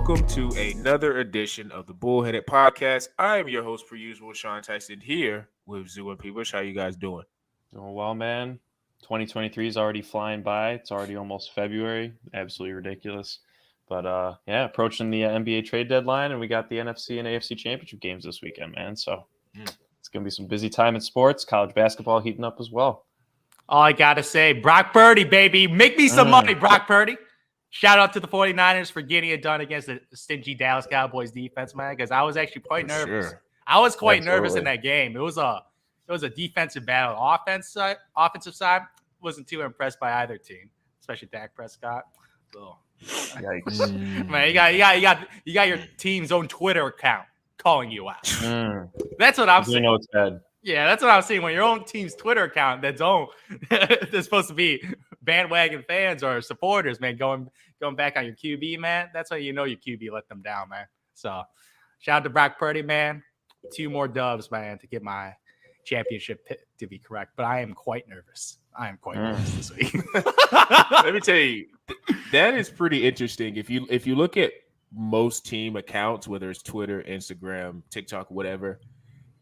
welcome to another edition of the Bullheaded Podcast. I am your host, per usual, Sean Tyson, here with Zoo and Peebush. How you guys doing? Doing well, man. 2023 is already flying by. It's already almost February. Absolutely ridiculous. But approaching the NBA trade deadline, and we got the NFC and AFC championship games this weekend, man. So it's going to be some busy time in sports. College basketball heating up as well. All I got to say, Brock Purdy, baby. Make me some money, Brock Purdy. Shout out to the 49ers for getting it done against the stingy Dallas Cowboys defense, man, because I was actually quite nervous. Sure. I was quite nervous in that game. It was a defensive battle. Offensive side, wasn't too impressed by either team, especially Dak Prescott. So, Yikes. Man, you got your team's own Twitter account calling you out. That's what I'm saying. You know it's bad. Yeah, that's what I'm saying. When your own team's Twitter account that's supposed to be bandwagon fans or supporters, man, going back on your QB, man, that's how you know your QB let them down, man. So shout out to Brock Purdy, man. 2 more dubs, man, to get my championship pick to be correct. But I am quite nervous. Nervous this week. Let me tell you, that is pretty interesting. If you look at most team accounts, whether it's Twitter, Instagram, TikTok, whatever,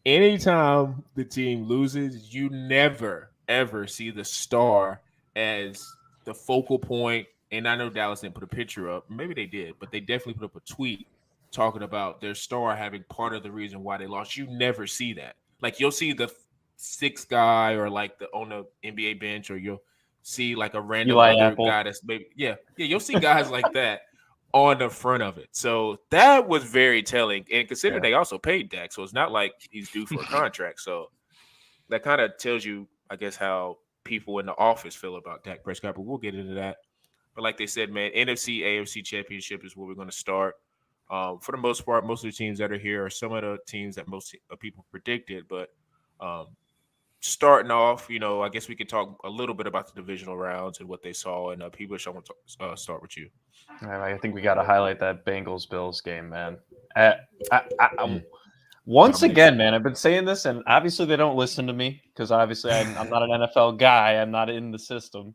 anytime the team loses, you never, ever see the star as the focal point. And I know Dallas didn't put a picture up. Maybe they did, but they definitely put up a tweet talking about their star having part of the reason why they lost. You never see that. Like, you'll see the 6th guy or like on the NBA bench, or you'll see like a random other guy that's maybe you'll see guys like that on the front of it. So that was very telling. And considering they also paid Dak, so it's not like he's due for a contract. So that kind of tells you, I guess, how people in the office feel about Dak Prescott. But we'll get into that. But like they said, man, NFC, AFC championship is where we're going to start. For the most part, most of the teams that are here are some of the teams that most people predicted. But starting off, I guess we could talk a little bit about the divisional rounds and what they saw. And Peebush, I want to start with you. I think we got to highlight that Bengals-Bills game, man. Once again, man, I've been saying this, and obviously they don't listen to me because obviously I'm not an NFL guy. I'm not in the system.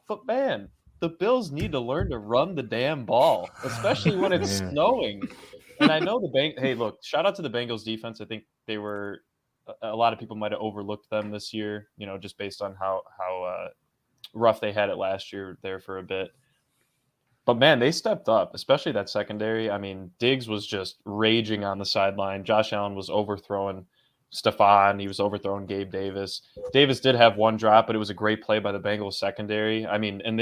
But, man, the Bills need to learn to run the damn ball, especially when it's snowing. And I know hey, look, shout out to the Bengals defense. I think they were – a lot of people might have overlooked them this year, just based on how rough they had it last year there for a bit. But, man, they stepped up, especially that secondary. I mean, Diggs was just raging on the sideline. Josh Allen was overthrowing Stephon. He was overthrowing Gabe Davis. Davis did have one drop, but it was a great play by the Bengals secondary. I mean, and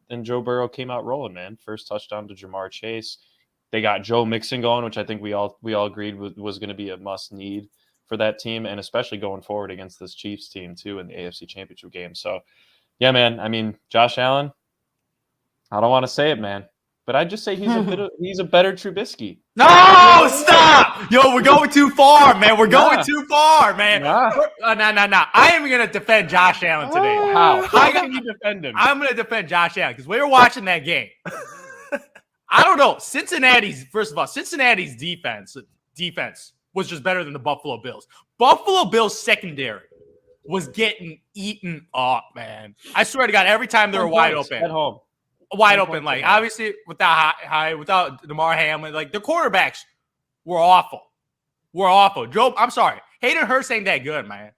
and Joe Burrow came out rolling, man. First touchdown to Jamar Chase. They got Joe Mixon going, which I think we all agreed was going to be a must need for that team, and especially going forward against this Chiefs team too in the AFC Championship game. So, yeah, man. I mean, Josh Allen. I don't want to say it, man, but I'd just say he's a better Trubisky. No, stop! Yo, we're going too far, man. We're going too far, man. No. I am going to defend Josh Allen today. How can you defend him? I'm going to defend Josh Allen because we were watching that game. I don't know. Cincinnati's defense was just better than the Buffalo Bills. Buffalo Bills secondary was getting eaten up, man. I swear to God, every time they were wide open. At home. Wide open, like obviously without DeMar Hamlin, like the quarterbacks were awful. Joe, I'm sorry, Hayden Hurst ain't that good, man.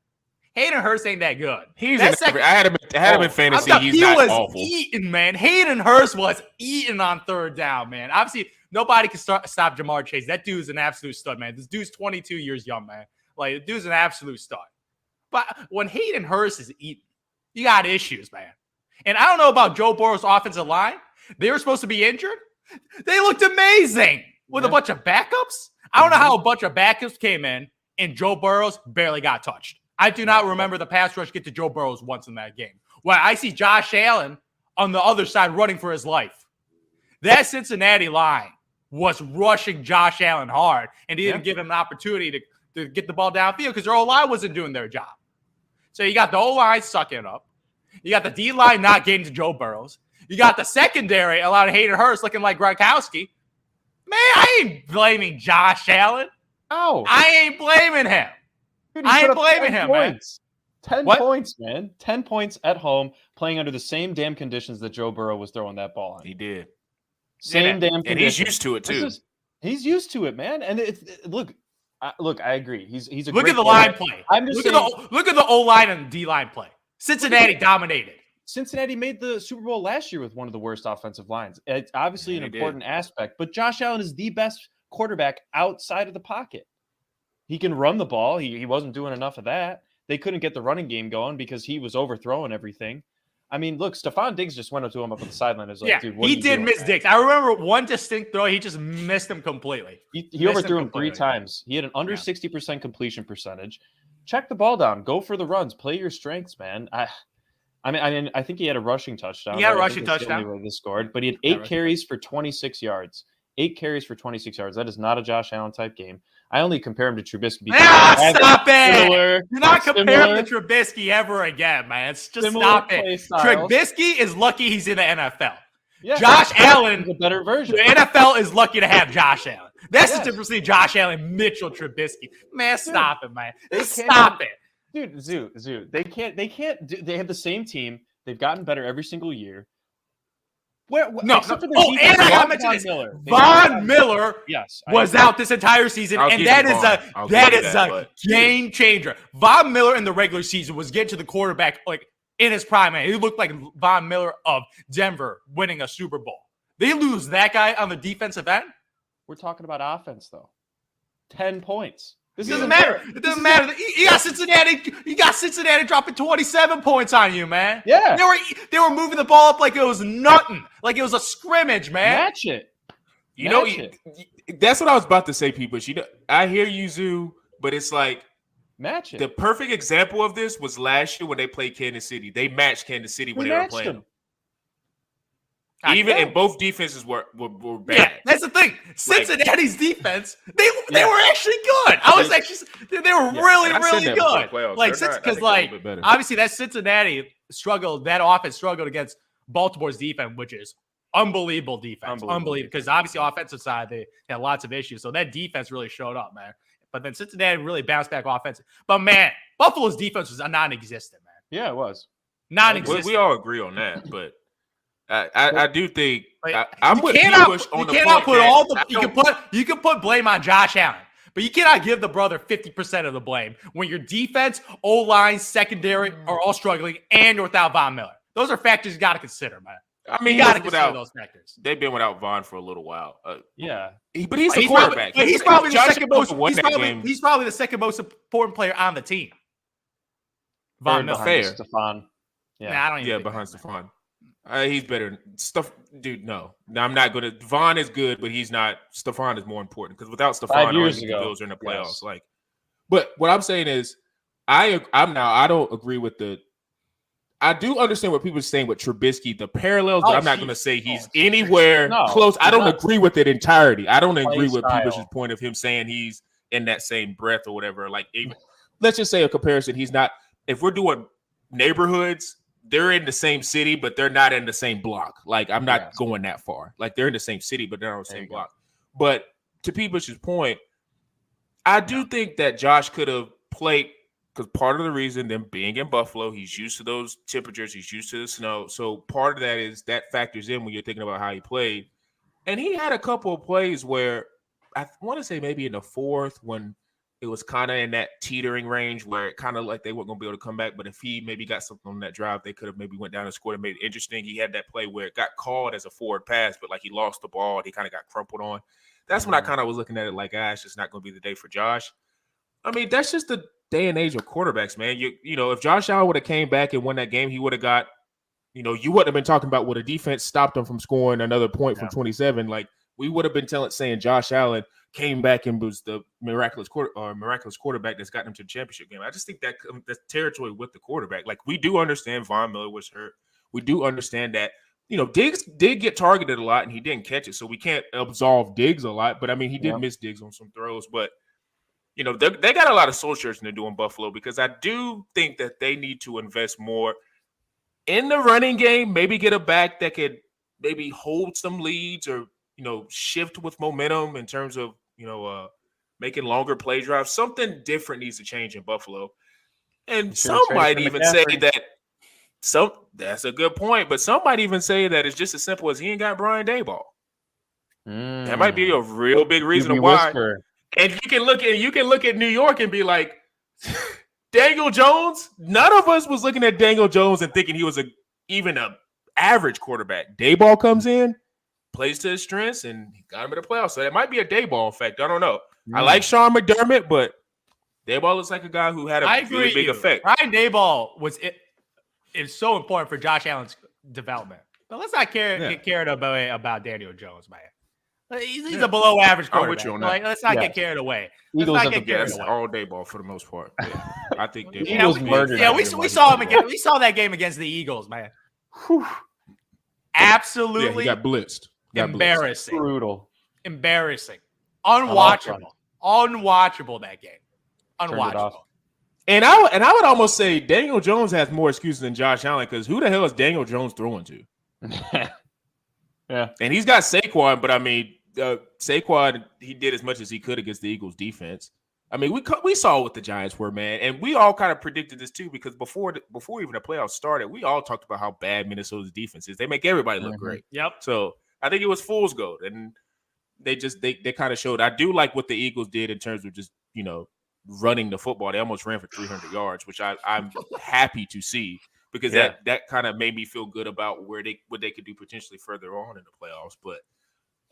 Hayden Hurst ain't that good. I had him in fantasy. He's not awful. Eating, man. Hayden Hurst was eating on third down, man. Obviously, nobody can stop Jamar Chase. That dude's an absolute stud, man. This dude's 22 years young, man. Like, the dude's an absolute stud. But when Hayden Hurst is eating, you got issues, man. And I don't know about Joe Burrow's offensive line. They were supposed to be injured. They looked amazing with a bunch of backups. I don't know how a bunch of backups came in and Joe Burrow's barely got touched. I do not remember the pass rush get to Joe Burrow's once in that game. Well, I see Josh Allen on the other side running for his life. That Cincinnati line was rushing Josh Allen hard, and he didn't give him an opportunity to get the ball downfield because their O-line wasn't doing their job. So you got the O-line sucking up. You got the D-line not getting to Joe Burrows. You got the secondary allowing Hayden Hurst looking like Gronkowski. Man, I ain't blaming Josh Allen. Oh. I ain't blaming him. Dude, I ain't blaming him, man. 10 points, man. 10 points at home, playing under the same damn conditions that Joe Burrow was throwing that ball in. He did. Same damn condition. And he's used to it too. He's used to it, man. And look, I agree. He's a look great at the player. line play. I'm just look at the O line and D line play. Cincinnati dominated. Cincinnati made the Super Bowl last year with one of the worst offensive lines. It's obviously an important aspect, but Josh Allen is the best quarterback outside of the pocket. He can run the ball. He wasn't doing enough of that. They couldn't get the running game going because he was overthrowing everything. I mean, look, Stephon Diggs just went up to him up at the sideline. And was like, dude, what he are you did doing, miss man? Diggs. I remember one distinct throw. He just missed him completely. He overthrew him 3 times. He had an under 60% completion percentage. Check the ball down. Go for the runs. Play your strengths, man. I think he had a rushing touchdown. He had a rushing touchdown. They scored, but he had 8 carries for 26 yards. 8 carries for 26 yards. That is not a Josh Allen type game. I only compare him to Trubisky. Stop it! You're not comparing to Trubisky ever again, man. It's just stop it. Trubisky is lucky he's in the NFL. Yeah, Josh Allen is a better version. The NFL is lucky to have Josh Allen. That's the difference between Josh Allen and Mitchell Trubisky. Man, stop it, man. Stop it. Dude, Zoo. They have the same team. They've gotten better every single year. And I gotta mention this. Von Miller was out this entire season, and that is a game changer. Von Miller in the regular season was getting to the quarterback like in his prime, man. He looked like Von Miller of Denver winning a Super Bowl. They lose that guy on the defensive end. We're talking about offense, though. 10 points. This doesn't matter. It doesn't matter. You got Cincinnati. You got Cincinnati dropping 27 points on you, man. Yeah. They were moving the ball up like it was nothing, like it was a scrimmage, man. Match it. That's what I was about to say, people. I hear you, Zoo, but it's like match it. The perfect example of this was last year when they played Kansas City. They matched Kansas City when they were playing them. And both defenses were bad. Yeah, that's the thing. Cincinnati's defense, they were actually good. They were really good. Obviously that Cincinnati struggled, that offense struggled against Baltimore's defense, which is unbelievable defense. Unbelievable. Because obviously offensive side, they had lots of issues. So that defense really showed up, man. But then Cincinnati really bounced back offensive. But man, Buffalo's defense was non-existent, man. Yeah, it was. Non-existent. We all agree on that, but I do think I'm with Bush on the point. You can put blame on Josh Allen, but you cannot give the brother 50% of the blame when your defense, O-line, secondary are all struggling and you're without Von Miller. Those are factors you got to consider, man. I mean, you got to consider those factors. They've been without Von for a little while. But he's the quarterback. He's probably the second most. He's probably the second most important player on the team. Von Miller, Stephon. I don't even behind Stephon. He's better. Dude, no. I'm not going to. Von is good, but he's not. Stephon is more important because without Stephon, I don't think the Bills are in the playoffs. Yes. But what I'm saying is, I don't agree with the. I do understand what people are saying with Trubisky, the parallels, but I'm not going to say he's anywhere close. I don't agree with it entirely. I don't agree with people's point of him saying he's in that same breath or whatever. Like, even, let's just say a comparison. He's not. If we're doing neighborhoods, they're in the same city, but they're not in the same block. Like, I'm not going that far. Like, they're in the same city, but they're not on the same block. But to People's point, I do think that Josh could have played, because part of the reason them being in Buffalo, he's used to those temperatures, he's used to the snow. So part of that is that factors in when you're thinking about how he played. And he had a couple of plays where I want to say maybe in the fourth when it was kind of in that teetering range where it kind of like they weren't going to be able to come back. But if he maybe got something on that drive, they could have maybe went down and scored and made it interesting. He had that play where it got called as a forward pass, but like he lost the ball and he kind of got crumpled on. That's when I kind of was looking at it like, it's just not going to be the day for Josh. I mean, that's just the day and age of quarterbacks, man. You know, if Josh Allen would have came back and won that game, he would have got, you know, you wouldn't have been talking about what a defense stopped him from scoring another point from 27. Like, we would have been saying Josh Allen came back and was the miraculous quarterback that's gotten him to the championship game. I just think that's territory with the quarterback. Like, we do understand Von Miller was hurt. We do understand that, you know, Diggs did get targeted a lot and he didn't catch it. So we can't absolve Diggs a lot. But I mean, he did miss Diggs on some throws. But, you know, they got a lot of soul searching to do in Buffalo because I do think that they need to invest more in the running game, maybe get a back that could maybe hold some leads or, you know, shift with momentum in terms of, you know, making longer play drives. Something different needs to change in Buffalo. And some might even say that that's a good point, but some might even say that it's just as simple as he ain't got Brian Daboll. That might be a real big reason why. Whisper. And you can look at New York and be like, Daniel Jones. None of us was looking at Daniel Jones and thinking he was even a average quarterback. Dayball comes in, plays to his strengths, and he got him in the playoffs. So it might be a Dayball effect. I don't know. I like Sean McDermott, but Dayball looks like a guy who had a really big effect. Ryan Dayball is so important for Josh Allen's development. But let's not get carried about Daniel Jones, man. He's a below average quarterback. I'm with you on that. Like, let's not get carried away. Eagles all Dayball for the most part. Yeah. I think Dayball. Eagles murdered. Yeah, we saw him again. We saw that game against the Eagles, man. Absolutely, he got blitzed. Embarrassing. Brutal. Embarrassing. Unwatchable. Unwatchable that game. Unwatchable. And I would almost say Daniel Jones has more excuses than Josh Allen, because who the hell is Daniel Jones throwing to? Yeah. And he's got Saquon, but I mean, Saquon, he did as much as he could against the Eagles defense. I mean, we saw what the Giants were, man, and we all kind of predicted this too, because before even the playoffs started, we all talked about how bad Minnesota's defense is. They make everybody look great. Yep. So I think it was fool's gold, and they kind of showed. I do like what the Eagles did in terms of just running the football. They almost ran for 300 yards, which I'm happy to see, because that kind of made me feel good about what they could do potentially further on in the playoffs. But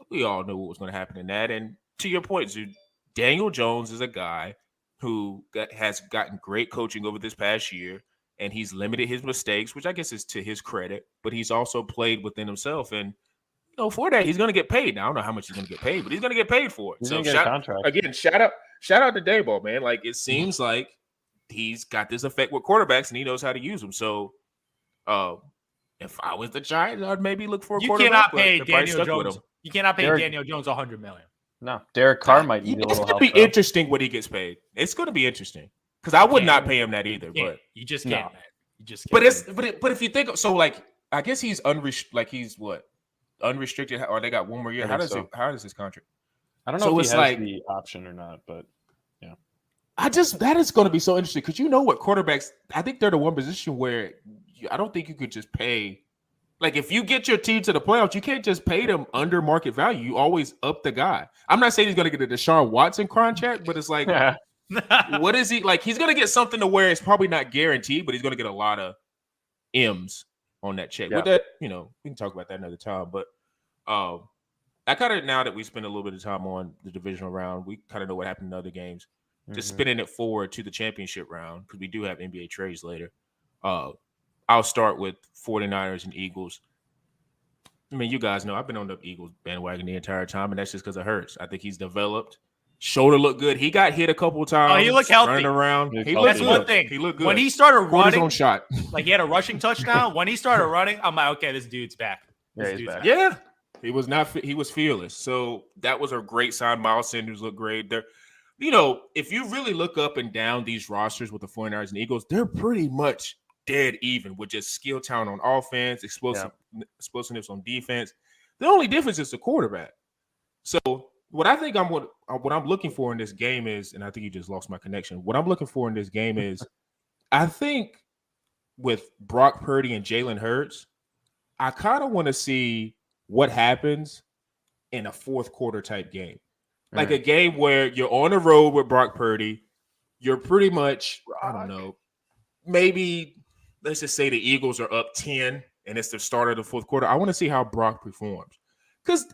we all knew what was going to happen in that. And to your point, Zoo, Daniel Jones is a guy who has gotten great coaching over this past year, and he's limited his mistakes, which I guess is to his credit. But he's also played within himself, and for that he's going to get paid. Now I don't know how much he's going to get paid, but he's going to get paid for it. He's so get a contract. Again, shout out to Dayball, man. Like, it seems like he's got this effect with quarterbacks, and he knows how to use them. So, if I was the Giants, I'd maybe look for a quarterback. You cannot pay Daniel Jones $100 million. No, Derek Carr might need a little help. It's going to be interesting what he gets paid. It's going to be interesting, because I would not pay him that either. But you just can't, man. You just can't. But if you think so, like, I guess he's unrestricted, or they got one more year. How does his contract? I don't know if he has the option or not, but yeah. That is going to be so interesting, because what quarterbacks, I think they're the one position where I don't think you could just pay. Like, if you get your team to the playoffs, you can't just pay them under market value. You always up the guy. I'm not saying he's going to get a Deshaun Watson contract, but it's like, what is he like? He's going to get something to where it's probably not guaranteed, but he's going to get a lot of M's on that check. With that, we can talk about that another time. But I kind of, now that we spend a little bit of time on the divisional round, we kind of know what happened in other games. Just spinning it forward to the championship round, because we do have NBA trades later. I'll start with 49ers and Eagles. I mean, you guys know I've been on the Eagles bandwagon the entire time, and that's just because of Hurts. I think he's developed. Shoulder looked good. He got hit a couple of times. Oh, he looked healthy. Running around. That's one thing. He looked good. When he started running, his own shot. Like, he had a rushing touchdown. When he started running, I'm like, okay, this dude's back. He's back. Yeah. He was not. He was fearless. So that was a great sign. Miles Sanders looked great. They're, if you really look up and down these rosters with the 49ers and Eagles, they're pretty much dead even with just skill talent on offense, explosiveness on defense. The only difference is the quarterback. So what I'm looking for in this game is, and I think you just lost my connection. What I'm looking for in this game is, I think with Brock Purdy and Jalen Hurts, I kind of want to see what happens in a fourth quarter type game. Like a game where you're on the road with Brock Purdy. You're pretty much, I don't know, maybe let's just say the Eagles are up 10 and it's the start of the fourth quarter. I want to see how Brock performs. Because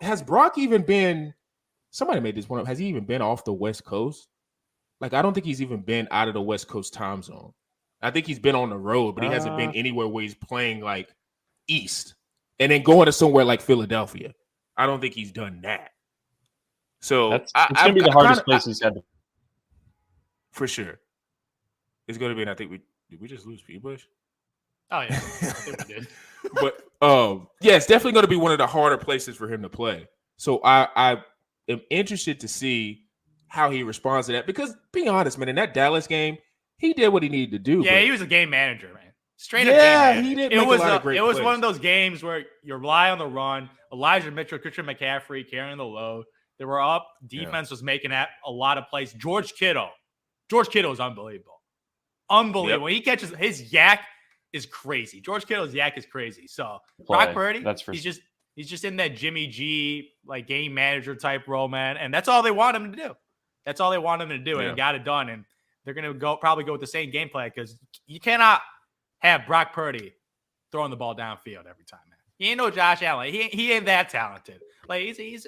has Brock even been, somebody made this one up, has he even been off the West Coast? Like, I don't think he's even been out of the West Coast time zone. I think he's been on the road, but he hasn't been anywhere where he's playing like East and then going to somewhere like Philadelphia. I don't think he's done that. So it's going to be the hardest place he's had. For sure. It's going to be, and I think did we just lose P-Bush? Oh, yeah. I think we did. But, it's definitely going to be one of the harder places for him to play. So I am interested to see how he responds to that. Because, being honest, man, in that Dallas game, he did what he needed to do. Yeah, he was a game manager, man. Straight up game manager. He did make a lot of great plays. It was one of those games where you rely on the run. Elijah Mitchell, Christian McCaffrey carrying the load. They were up. Defense was making a lot of plays. George Kittle is unbelievable. Unbelievable. Yep. When he catches his yak is crazy. George Kittle's yak is crazy. So Brock Purdy, He's just in that Jimmy G, like, game manager type role, man. And that's all they want him to do. That's all they want him to do. And he got it done. And they're going to probably go with the same game plan because you cannot have Brock Purdy throwing the ball downfield every time, man. He ain't no Josh Allen. He ain't that talented. Like, he's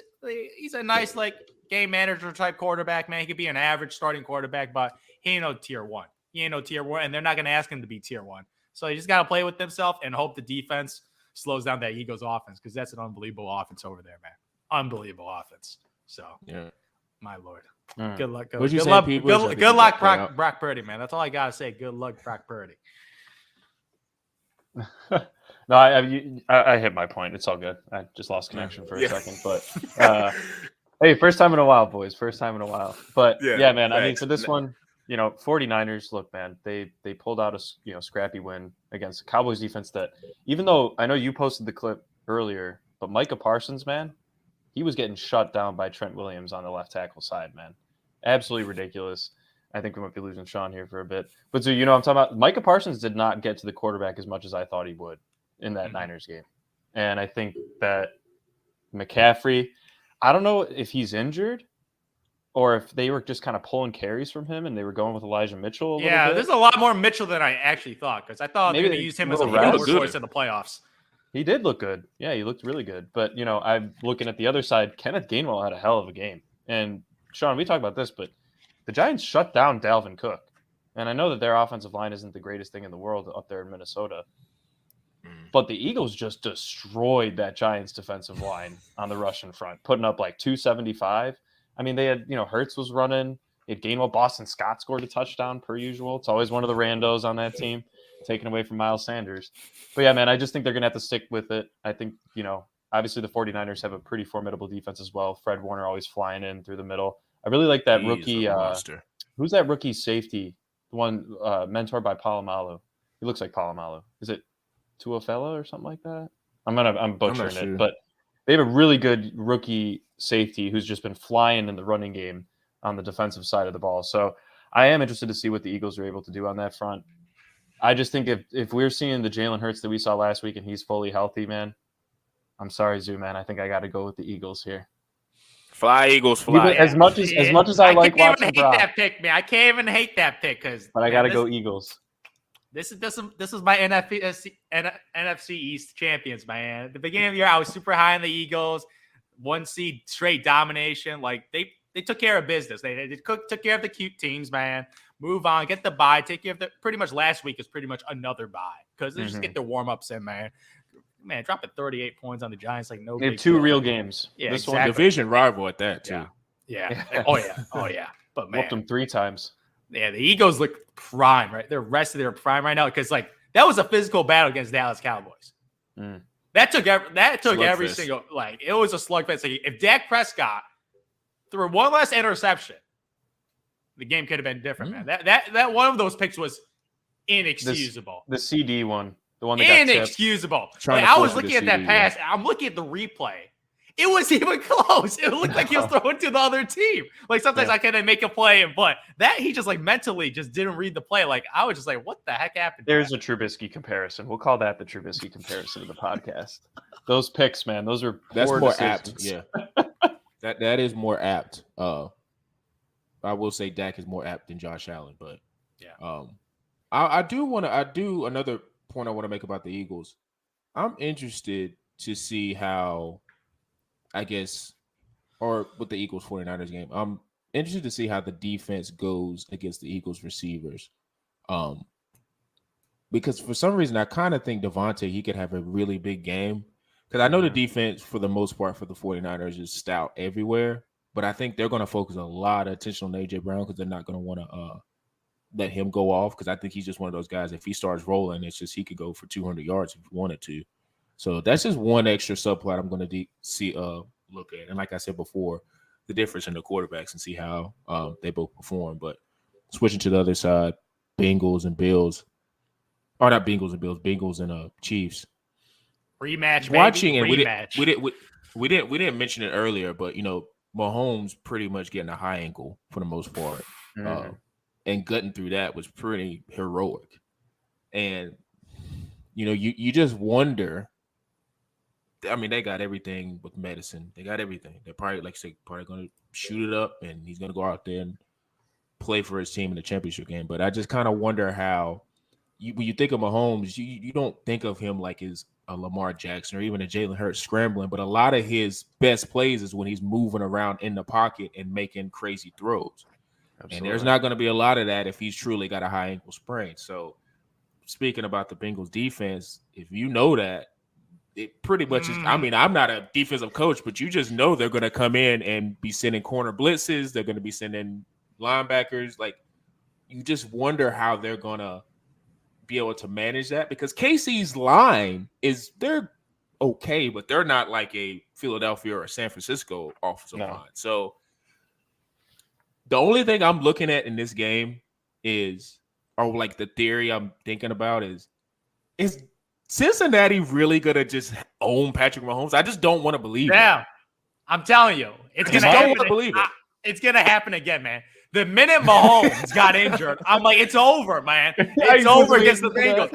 a nice, like, game manager type quarterback, man. He could be an average starting quarterback, but he ain't no tier 1. He ain't no tier 1, and they're not going to ask him to be tier 1. So you just got to play with himself and hope the defense slows down that Eagles offense because that's an unbelievable offense over there, man. Unbelievable offense. So, my Lord. Good luck. Good luck, Brock Purdy, man. That's all I got to say. Good luck, Brock Purdy. No, I hit my point. It's all good. I just lost connection for a second. But, hey, first time in a while, boys. First time in a while. But, yeah man, I mean, for this one, 49ers, look, man, they pulled out a scrappy win against the Cowboys defense that, even though I know you posted the clip earlier, but Micah Parsons, man, he was getting shut down by Trent Williams on the left tackle side, man. Absolutely ridiculous. I think we might be losing Sean here for a bit. But so, I'm talking about Micah Parsons did not get to the quarterback as much as I thought he would in that Niners game. And I think that McCaffrey, I don't know if he's injured or if they were just kind of pulling carries from him and they were going with Elijah Mitchell a little bit. There's a lot more Mitchell than I actually thought because I thought they were going to use him as a workhorse in the playoffs. He did look good. Yeah, he looked really good. But, I'm looking at the other side. Kenneth Gainwell had a hell of a game. And, Sean, we talked about this, but the Giants shut down Dalvin Cook. And I know that their offensive line isn't the greatest thing in the world up there in Minnesota. But the Eagles just destroyed that Giants defensive line on the Russian front, putting up like 275. I mean, they had, Hurts was running. They had Gainwell. Boston Scott scored a touchdown per usual. It's always one of the randos on that team, taken away from Miles Sanders. But yeah, man, I just think they're going to have to stick with it. I think, obviously the 49ers have a pretty formidable defense as well. Fred Warner always flying in through the middle. I really like that rookie. Who's that rookie safety? The one mentored by Polamalu. He looks like Polamalu. Is it Tuafella or something like that? I'm butchering it, but they have a really good rookie safety who's just been flying in the running game on the defensive side of the ball. So I am interested to see what the Eagles are able to do on that front. I just think if we're seeing the Jalen Hurts that we saw last week and he's fully healthy, man, I'm sorry, Zoo, man. I think I got to go with the Eagles here. Fly, Eagles, fly. As much as I like watching Brock, that pick, man. I can't even hate that pick but I got to go Eagles. This is my NFC East champions, man. At the beginning of the year, I was super high on the Eagles. 1 seed straight domination. Like they took care of business. They took care of the cute teams, man. Move on, get the bye. Take care of pretty much last week is pretty much another bye because they just get their warm ups in, man. Man, dropping 38 points on the Giants like no. They have 2 real games. Yeah, this one division rival at that too. Yeah. Oh yeah. But man, whooped them 3 times. Yeah, the Eagles look prime, right? They're rested their prime right now because like that was a physical battle against Dallas Cowboys. That took every single it was a slugfest. Like, if Dak Prescott threw one less interception, the game could have been different, man. That one of those picks was inexcusable. The CD one, the one that got inexcusable. Like, I was looking at that pass. I'm looking at the replay. It wasn't even close. It looked like he was throwing to the other team. Like sometimes I can't make a play, but that he just like mentally just didn't read the play. Like I was just like, what the heck happened? There's a Trubisky comparison. We'll call that the Trubisky comparison of the podcast. Those picks, man, that's more decisions. apt. Yeah, that is more apt. I will say Dak is more apt than Josh Allen, but I do another point I want to make about the Eagles. I'm interested to see how. I guess, or with the Eagles 49ers game, I'm interested to see how the defense goes against the Eagles receivers. Because for some reason, I kind of think Devontae, he could have a really big game. Because I know the defense, for the most part, for the 49ers is stout everywhere. But I think they're going to focus a lot of attention on A.J. Brown because they're not going to want to let him go off. Because I think he's just one of those guys, if he starts rolling, it's just he could go for 200 yards if he wanted to. So that's just one extra subplot I'm going to look at. And like I said before, the difference in the quarterbacks and see how they both perform. But switching to the other side, Bengals and Bills. Or not Bengals and Bills, Bengals and Chiefs. Rematch, watching baby. And we didn't mention it earlier, but Mahomes pretty much getting a high ankle for the most part. And gutting through that was pretty heroic. And you just wonder I mean, they got everything with medicine. They got everything. They're probably, like I say, probably going to shoot it up, and he's going to go out there and play for his team in the championship game. But I just kind of wonder how when you think of Mahomes, you don't think of him like as a Lamar Jackson or even a Jalen Hurts scrambling. But a lot of his best plays is when he's moving around in the pocket and making crazy throws. Absolutely. And there's not going to be a lot of that if he's truly got a high ankle sprain. So speaking about the Bengals defense, if you know that, it pretty much is. I mean, I'm not a defensive coach, but you just know they're going to come in and be sending corner blitzes. They're going to be sending linebackers. Like, you just wonder how they're going to be able to manage that, because KC's line they're okay, but they're not like a Philadelphia or a San Francisco offensive line. So the only thing I'm looking at in this game is, or like the theory I'm thinking about is Cincinnati really gonna just own Patrick Mahomes? I just don't want to believe it. I'm telling you, it's gonna happen. It's gonna happen again, man. The minute Mahomes got injured, I'm like, it's over, man. It's over against the Bengals.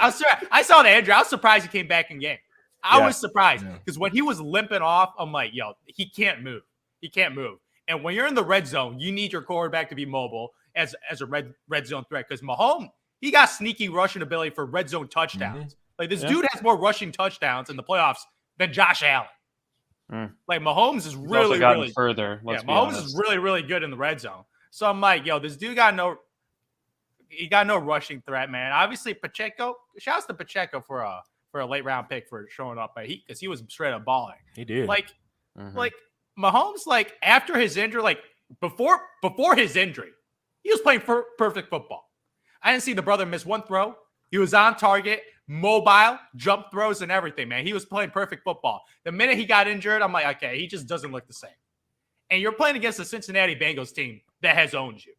I saw the injury. I was surprised he came back in game. I was surprised because when he was limping off, I'm like, yo, he can't move. He can't move. And when you're in the red zone, you need your quarterback to be mobile as a red zone threat, because Mahomes, he got sneaky rushing ability for red zone touchdowns. Like, this dude has more rushing touchdowns in the playoffs than Josh Allen. Like, Mahomes is really further. Mahomes is really, really good in the red zone. So I'm like, yo, this dude got no rushing threat, man. Obviously, Pacheco, shouts to Pacheco for a late round pick for showing up, because he was straight up balling. He did. Like Mahomes, like, after his injury, like before his injury, he was playing perfect football. I didn't see the brother miss one throw. He was on target, mobile, jump throws and everything, man. He was playing perfect football. The minute he got injured, I'm like, okay, he just doesn't look the same. And you're playing against the Cincinnati Bengals team that has owned you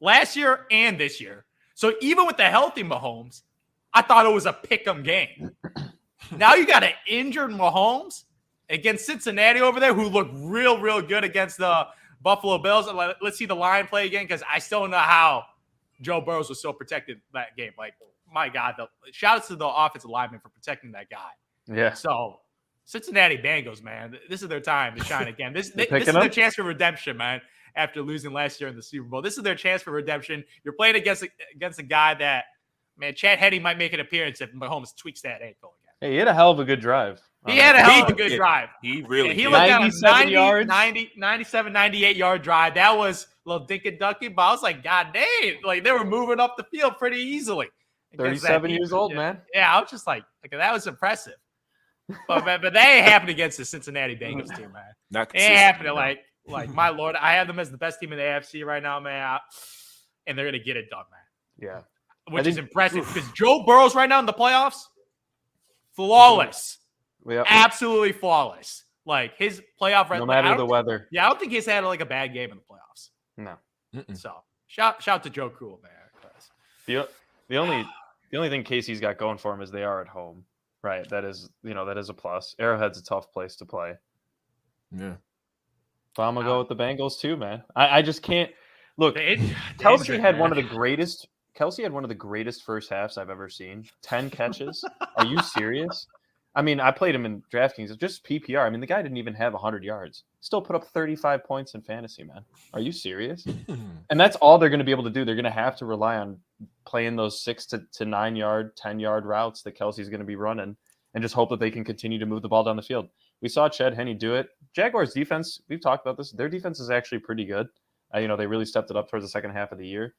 last year and this year. So even with the healthy Mahomes, I thought it was a pick-em game. Now you got an injured Mahomes against Cincinnati over there, who looked real, real good against the Buffalo Bills. And let's see the line play again, because I still don't know how Joe Burrow was so protected that game. Like, my God, shout out to the offensive lineman for protecting that guy. Yeah. So Cincinnati Bengals, man, this is their time to shine again. This is their chance for redemption, man. After losing last year in the Super Bowl, this is their chance for redemption. You're playing against a guy that, man, Chad Henne might make an appearance if Mahomes tweaks that ankle again. Hey, he had a hell of a good drive. He had a hell of a good drive. He really he looked at a 97, 98-yard drive. That was a little dinky-dunky, but I was like, God dang. Like, they were moving up the field pretty easily. 37 years old, man. Yeah, I was just like, that was impressive. But they ain't happened against the Cincinnati Bengals team, man. Not it ain't happening. Like, my Lord, I have them as the best team in the AFC right now, man. And they're going to get it done, man. Yeah. Which is impressive, because Joe Burrow's right now in the playoffs, flawless. Yeah. Absolutely flawless. Like, his playoff record. No matter the weather. Yeah, I don't think he's had like a bad game in the playoffs. No. So shout to Joe Cool, man. The only thing Casey's got going for him is they are at home. Right. That is a plus. Arrowhead's a tough place to play. Yeah. But I'm gonna go with the Bengals too, man. I just can't look. Kelsey had one of the greatest first halves I've ever seen. 10 catches. Are you serious? I mean, I played him in DraftKings. Just PPR. I mean, the guy didn't even have 100 yards. Still put up 35 points in fantasy, man. Are you serious? And that's all they're going to be able to do. They're going to have to rely on playing those 6 to 9 yard, 10-yard routes that Kelsey's going to be running, and just hope that they can continue to move the ball down the field. We saw Chad Henne do it. Jaguars defense, we've talked about this. Their defense is actually pretty good. They really stepped it up towards the second half of the year.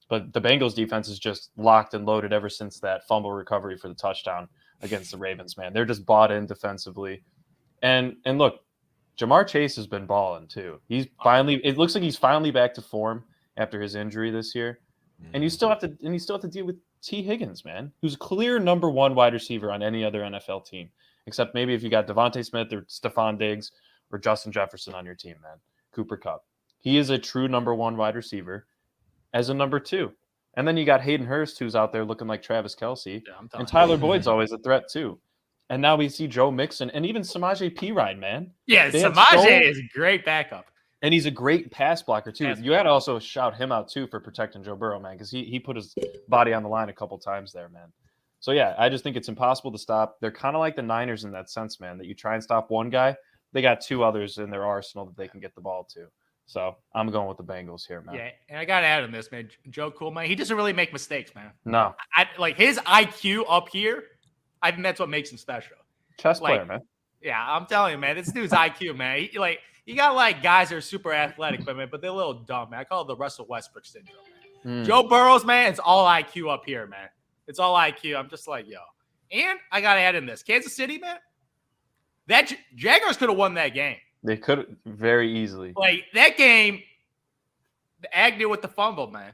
But the Bengals defense is just locked and loaded ever since that fumble recovery for the touchdown against the Ravens, man. They're just bought in defensively. And look, Jamar Chase has been balling too. It looks like he's finally back to form after his injury this year. And you still have to deal with T. Higgins, man, who's clear number one wide receiver on any other NFL team, except maybe if you got Devontae Smith or Stephon Diggs or Justin Jefferson on your team, man. Cooper Kupp. He is a true number one wide receiver as a number two. And then you got Hayden Hurst, who's out there looking like Travis Kelce. Yeah, and Tyler Boyd's always a threat, too. And now we see Joe Mixon and even Samaje Perine, man. Yeah, Samaje is a great backup. And he's a great pass blocker, too. You had to also shout him out, too, for protecting Joe Burrow, man, because he put his body on the line a couple times there, man. So, yeah, I just think it's impossible to stop. They're kind of like the Niners in that sense, man, that you try and stop one guy, they got two others in their arsenal that they can get the ball to. So I'm going with the Bengals here, man. Yeah, and I got to add on this, man. Joe Cool, man, he doesn't really make mistakes, man. No. Like his IQ up here, I think that's what makes him special. Chess player, man. Yeah, I'm telling you, man, this dude's IQ, man. You got like guys that are super athletic, but they're a little dumb, man. I call it the Russell Westbrook syndrome, man. Joe Burrows, man, it's all IQ up here, man. It's all IQ. I'm just like, yo. And I got to add in this. Kansas City, man, that Jaguars could have won that game. They could very easily. Like, that game, the Agnew with the fumble, man.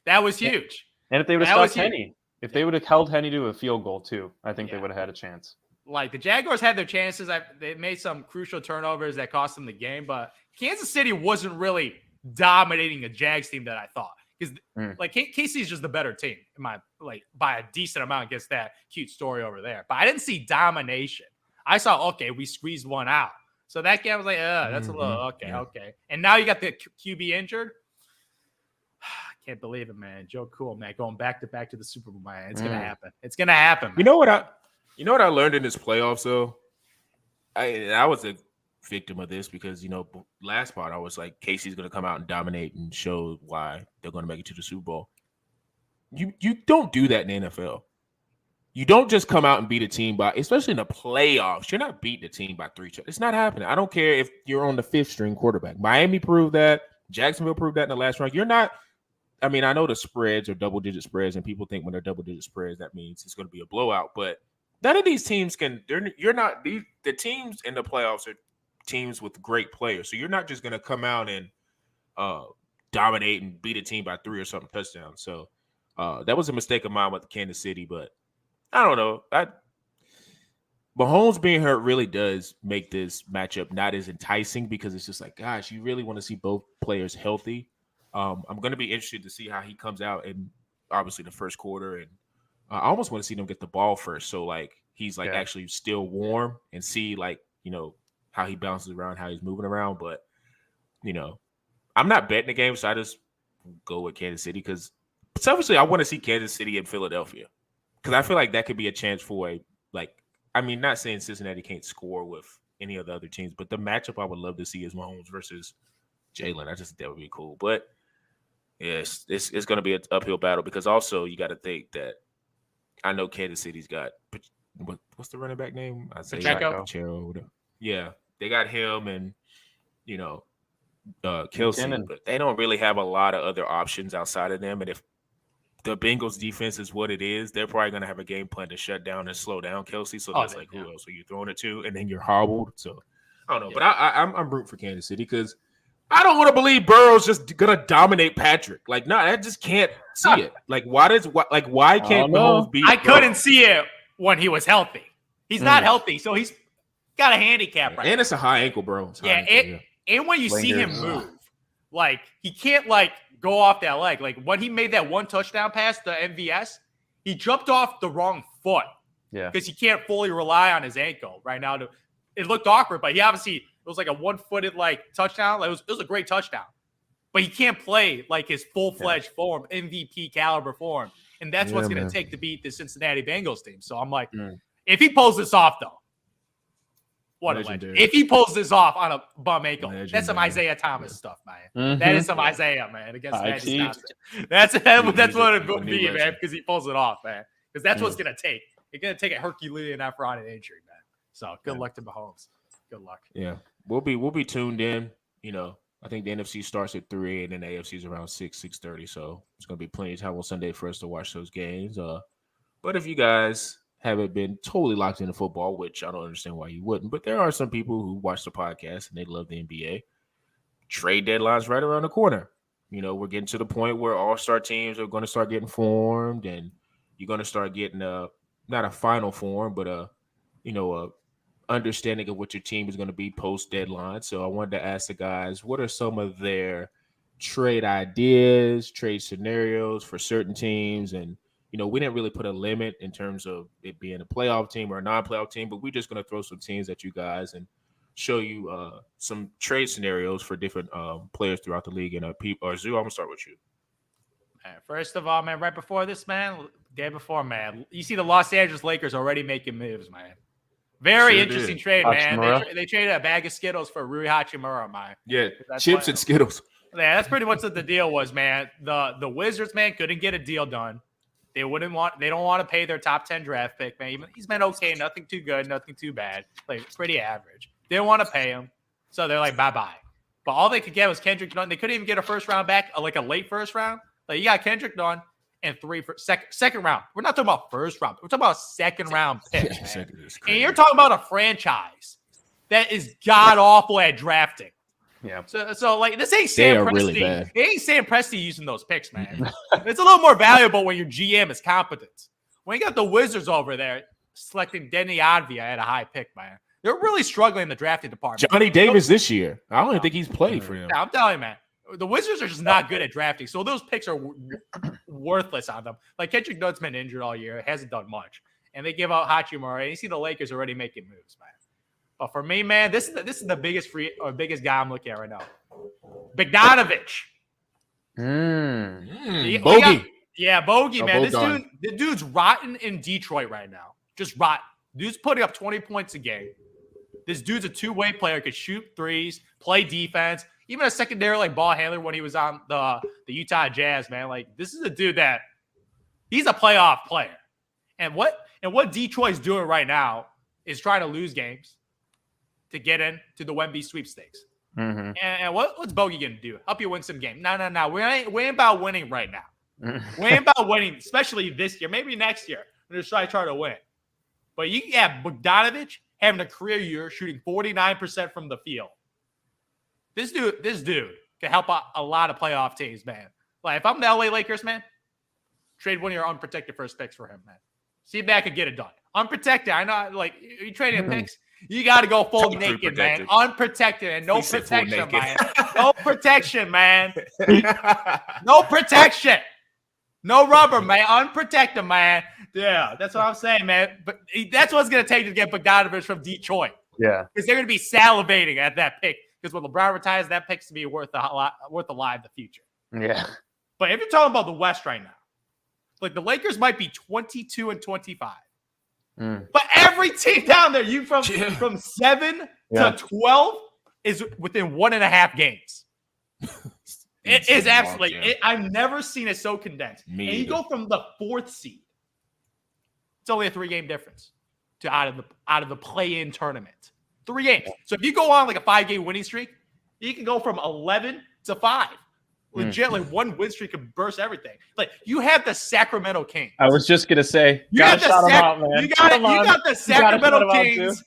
That was huge. And if they would have stopped Henny, if they would have held Henny to a field goal, too, I think they would have had a chance. Like, the Jaguars had their chances. They made some crucial turnovers that cost them the game, but Kansas City wasn't really dominating a Jags team that I thought. Because, like, KC is just the better team, by a decent amount against that cute story over there. But I didn't see domination. I saw, okay, we squeezed one out. So that game was like, that's a little, okay. And now you got the QB injured. I can't believe it, man. Joe Cool, man, going back to the Super Bowl, man. It's gonna happen. It's gonna happen. Man. You know what I learned in this playoffs, though? I was a victim of this because, last part I was like, Casey's gonna come out and dominate and show why they're gonna make it to the Super Bowl. You don't do that in the NFL. You don't just come out and beat a team especially in the playoffs. You're not beating a team by 3. It's not happening. I don't care if you're on the 5th string quarterback. Miami proved that. Jacksonville proved that in the last round. You're not. I mean, I know the spreads are double-digit spreads, and people think when they're double-digit spreads, that means it's going to be a blowout. But none of these teams can. You're not. The teams in the playoffs are teams with great players. So you're not just going to come out and dominate and beat a team by 3 or something touchdowns. So that was a mistake of mine with Kansas City, but. I don't know. Mahomes being hurt really does make this matchup not as enticing because it's just like, gosh, you really want to see both players healthy. I'm going to be interested to see how he comes out in obviously the first quarter, and I almost want to see them get the ball first, so like he's actually still warm and see how he bounces around, how he's moving around. But I'm not betting the game, so I just go with Kansas City because selfishly I want to see Kansas City and Philadelphia. Because I feel like that could be a chance for not saying Cincinnati can't score with any of the other teams, but the matchup I would love to see is Mahomes versus Jalen. I just think that would be cool. But yes, it's going to be an uphill battle because also you got to think that I know Kansas City's got what's the running back name? Pacheco. Yeah, they got him and Kelsey, but they don't really have a lot of other options outside of them. And if the Bengals defense is what it is, they're probably going to have a game plan to shut down and slow down Kelsey. So that's who else are you throwing it to? And then you're hobbled. So I don't know. Yeah. But I'm rooting for Kansas City because I don't want to believe Burrow's just going to dominate Patrick. Like, no, I just can't see it. Like, why can't Mahomes beat I couldn't see it when he was healthy. He's not healthy, so he's got a handicap right now. And it's a high ankle, bro. And when you see him move, like, he can't, go off that leg. Like when he made that one touchdown pass to MVS, he jumped off the wrong foot. Yeah. Because he can't fully rely on his ankle right now. It looked awkward, but it was like a one-footed touchdown. It was a great touchdown. But he can't play his full-fledged form, MVP caliber form. And that's what's going to take to beat the Cincinnati Bengals team. So I'm like, if he pulls this off though, what a legend. If he pulls this off on a bum ankle, that's some Isaiah Thomas stuff, man. That is some Isaiah, man, against Magic Johnson. That's what it would be, man, because he pulls it off, man. Because that's what's going to take. It's going to take a Herculean effort on an injury, man. So good luck to Mahomes. Good luck. Yeah. We'll be tuned in. I think the NFC starts at 3 and then the AFC is around 6:30. So it's going to be plenty of time on Sunday for us to watch those games. But if you guys haven't been totally locked into football, which I don't understand why you wouldn't, but there are some people who watch the podcast and they love the NBA. Trade deadline's right around the corner. We're getting to the point where all-star teams are going to start getting formed, and you're going to start getting not a final form, but a understanding of what your team is going to be post-deadline. So I wanted to ask the guys, what are some of their trade ideas, trade scenarios for certain teams? And we didn't really put a limit in terms of it being a playoff team or a non-playoff team, but we're just going to throw some teams at you guys and show you some trade scenarios for different players throughout the league. And Zoo, I'm going to start with you. First of all, man, right before this, man, Day before, man. You see the Los Angeles Lakers already making moves, man. Very Sure interesting did. trade, man. Hachimura. They traded a bag of Skittles for Rui Hachimura, man. Yeah, That's chips what- and Skittles. Yeah, that's pretty much what the deal was, man. The Wizards, man, couldn't get a deal done. They don't want to pay their top 10 draft pick, man. He's been okay, nothing too good, nothing too bad. Like pretty average. They don't want to pay him. So they're like, bye-bye. But all they could get was Kendrick Nunn. They couldn't even get a first round back, like a late first round. Like you got Kendrick Nunn and 3 for second round. We're not talking about first round. We're talking about a second round pick. Man. And you're talking about a franchise that is god awful at drafting. Yeah. So like this ain't They Sam are Presti. really bad. It ain't Sam Presti using those picks, man. It's a little more valuable when your GM is competent. When you got the Wizards over there selecting Denny Advia at a high pick, man. They're really struggling in the drafting department. Johnny Davis this year. I don't even think he's played for him. Yeah, I'm telling you, man. The Wizards are just not good at drafting, so those picks are worthless on them. Like Kendrick Nunn's been injured all year, hasn't done much, and they give out Hachimura. And you see the Lakers already making moves, man. But for me, man, this is the biggest biggest guy I'm looking at right now, Bogdanovich. Bogey. Bogey, man. Bogdan. This dude's rotten in Detroit right now. Just rotten. Dude's putting up 20 points a game. This dude's a two-way player, could shoot threes, play defense, even a secondary like ball handler when he was on the Utah Jazz, man. Like this is a dude that he's a playoff player. And what Detroit's doing right now is trying to lose games to get into the Wemby sweepstakes. Mm-hmm. And what's Bogey gonna do? Help you win some game? No. We ain't about winning right now. We ain't about winning, especially this year. Maybe next year. We're just try to win. But you have Bogdanovich having a career year, shooting 49% from the field. This dude can help out a lot of playoff teams, man. Like if I'm the LA Lakers, man, trade one of your unprotected first picks for him, man. See if that could get it done. Unprotected. I know, like you trading picks, you got to go full naked, man. Unprotected and no protection, man. No protection, man. No protection. No rubber, man. Unprotected, man. Yeah, that's what I'm saying, man. But that's what it's going to take to get Bogdanovich from Detroit. Yeah. Because they're going to be salivating at that pick. Because when LeBron retires, that pick's to be worth a lot in the future. Yeah. But if you're talking about the West right now, like the Lakers might be 22-25. But every team down there, from 7 to 12 is within 1.5 games. It is absolutely. I've never seen it so condensed. And you go from the 4th seed. It's only a 3-game difference to out of the play-in tournament. 3 games. So if you go on like a 5-game winning streak, you can go from 11 to 5. Legit, like one win streak could burst everything. Like you have the Sacramento Kings. I was just gonna say, you got the Sacramento Kings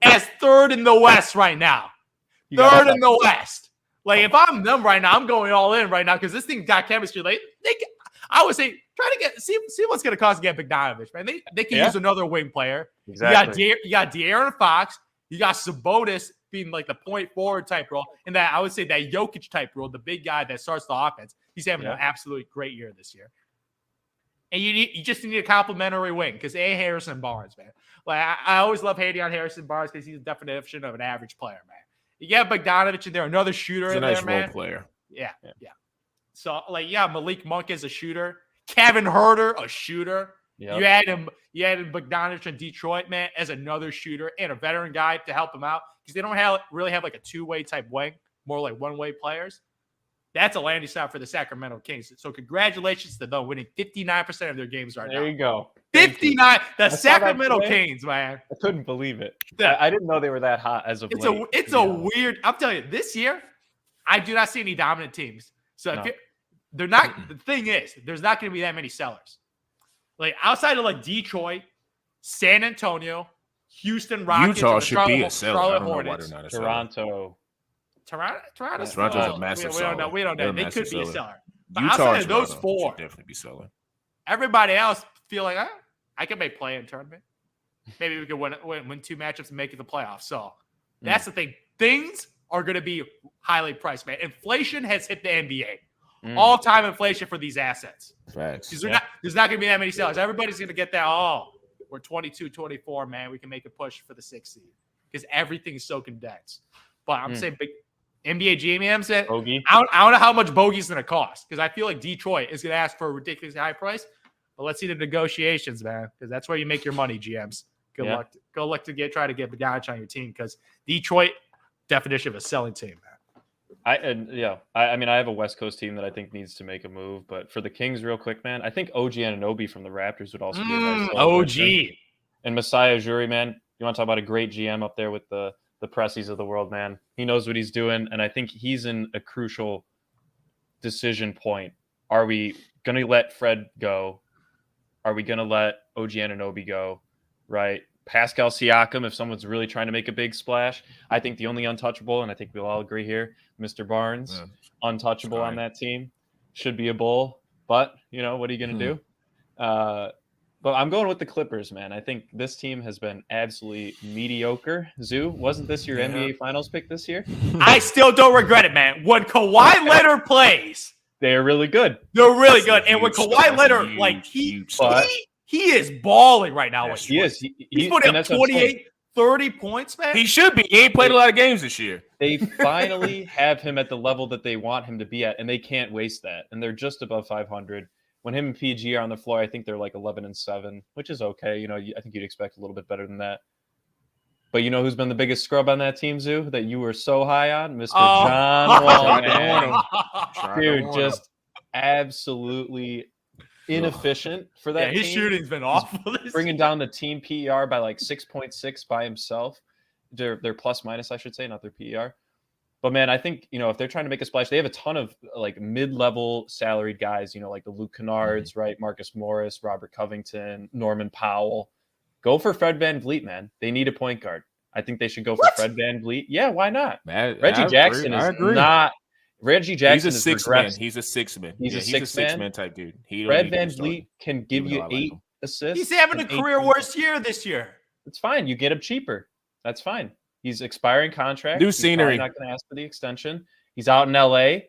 as 3rd in the West right now. 3rd in the West. Like if I'm them right now, I'm going all in right now because this thing got chemistry. Like I would say, try to see what's gonna cost to get Bogdanovich, man. They can use another wing player. Exactly. You got De'Aaron Fox. You got Sabonis being like the point forward type role, and that I would say that Jokic type role, the big guy that starts the offense. He's having an absolutely great year this year. And you just need a complimentary wing because Harrison Barnes, man. Like I always love hating on Harrison Barnes because he's the definition of an average player, man. You got Bogdanovich in there, another shooter in there, man. Role player. Yeah. So like, Malik Monk is a shooter. Kevin Huerter, a shooter. Yep. You added Bogdanovich in Detroit, man, as another shooter and a veteran guy to help him out because they don't really have like a 2-way type wing, more like 1-way players. That's a landing spot for the Sacramento Kings. So congratulations to them winning 59% of their games right now. There you go. 59. The Sacramento Kings, man. I couldn't believe it. I didn't know they were that hot as of late. It's a weird. I'm telling you, this year, I do not see any dominant teams. So if they're not. The thing is, there's not going to be that many sellers. Like outside of like Detroit, San Antonio, Houston Rockets, Utah should be a seller. Charlotte I don't know why Hornets, they're not a seller. Toronto's a massive we don't know. We don't know. They're They could be a seller. seller. But Utah outside and of those Toronto 4, should definitely be selling. everybody else feel like I can make play in tournament. Maybe we could win 2 matchups and make it the playoffs. So that's the thing. Things are going to be highly priced, man. Inflation has hit the NBA. All-time inflation for these assets. Facts. There's not going to be that many sellers. Everybody's going to get that. Oh, we're 22, 24, man. We can make a push for the 6th seed because everything's so condensed. But I'm saying big NBA GMs that I don't know how much Bogey's going to cost because I feel like Detroit is going to ask for a ridiculously high price. But let's see the negotiations, man, because that's where you make your money, GMs. Good luck. Good luck to try to get Bogdanovich on your team, because Detroit, definition of a selling team, man. I mean, I have a West Coast team that I think needs to make a move, but for the Kings, real quick, man, I think OG Anunoby from the Raptors would also be a nice OG. And Masai Ujiri, man, you want to talk about a great GM up there with the Pressies of the world, man. He knows what he's doing, and I think he's in a crucial decision point. Are we going to let Fred go? Are we going to let OG Anunoby go? Right? Pascal Siakam, if someone's really trying to make a big splash, I think the only untouchable, and I think we'll all agree here, Mr. Barnes, untouchable on that team, should be a Bull. But, what are you going to do? But I'm going with the Clippers, man. I think this team has been absolutely mediocre. Zoo, wasn't this your NBA Finals pick this year? I still don't regret it, man. When Kawhi Leonard plays, they are really good. They're really good. And when Kawhi Leonard, he is balling right now. He is. He's putting up 28, 30 points, man. He should be. He ain't played a lot of games this year. They finally have him at the level that they want him to be at, and they can't waste that. And they're just above 500. When him and PG are on the floor, I think they're like 11-7, which is okay. I think you'd expect a little bit better than that. But who's been the biggest scrub on that team, Zoo, that you were so high on? Mr. John Wall, man. Dude, just absolutely inefficient for that his team. Shooting's been awful. Bringing down the team PER by like 6.6 by himself. Their plus minus, I should say, not their PER. But man, I think, if they're trying to make a splash, they have a ton of like mid-level salaried guys, like the Luke Kennards, right? Marcus Morris, Robert Covington, Norman Powell. Go for Fred VanVleet, man. They need a point guard. I think they should go for Fred VanVleet. Yeah, why not? Reggie Jackson is not. Reggie Jackson is a six man. He's a six man. He's a six man type dude. Fred VanVleet can give you 8 assists. He's having a career worst year this year. It's fine. You get him cheaper. That's fine. He's expiring contract. New scenery. He's not going to ask for the extension. He's out in LA,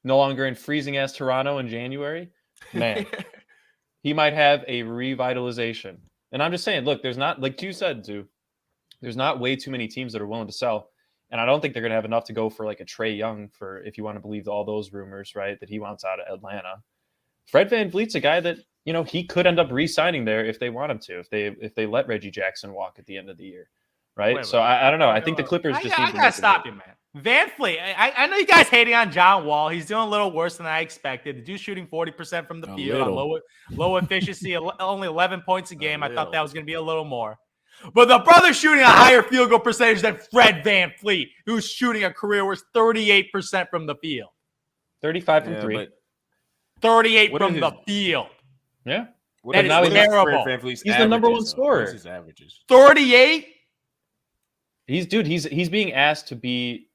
no longer in freezing ass Toronto in January. Man, he might have a revitalization. And I'm just saying, look, there's not, like you said, Zoo, there's not way too many teams that are willing to sell. And I don't think they're going to have enough to go for like a Trae Young, for if you want to believe all those rumors, right, that he wants out of Atlanta. Fred VanVleet's a guy that, he could end up re-signing there if they want him to, if they let Reggie Jackson walk at the end of the year. Right. I don't know. I think the Clippers just need to gotta stop you, man. VanVleet. I know you guys hating on John Wall. He's doing a little worse than I expected. The dude's shooting 40% from the field on low efficiency, only 11 points a game. I thought that was going to be a little more. But the brother's shooting a higher field goal percentage than Fred VanVleet, who's shooting a career worst 38% from the field. 35 from 3. 38 from the field. Yeah. That is terrible. He's the number one scorer. His averages. 38? He's being asked to be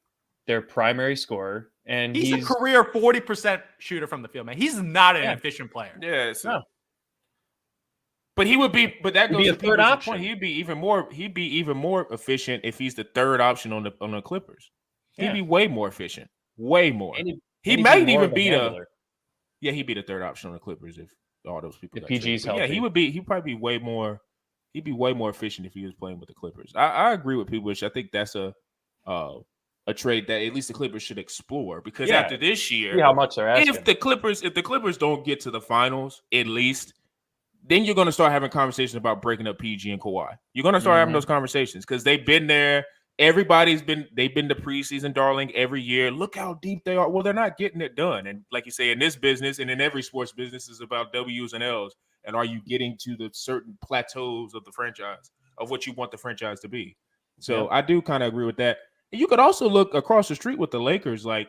their primary scorer, and he's a career 40% shooter from the field, man. He's not an efficient player. Yeah, but he would be. But that goes to a third option. Point. He'd be even more efficient if he's the third option on the Clippers. He'd be way more efficient, way more. He might even be he'd be the third option on the Clippers if all those people. PG's healthy. Yeah, he would be. He'd probably be way more. He'd be way more efficient if he was playing with the Clippers. I agree with people. I think that's a trade that at least the Clippers should explore, because after this year, see how much they're asking. If the Clippers don't get to the finals, at least, then you're going to start having conversations about breaking up PG and Kawhi. You're going to start having those conversations because they've been there. They've been the preseason darling every year. Look how deep they are. Well, they're not getting it done. And like you say, in this business and in every sports business, is about W's and L's. And are you getting to the certain plateaus of the franchise, of what you want the franchise to be? So I do kind of agree with that. And you could also look across the street with the Lakers. Like,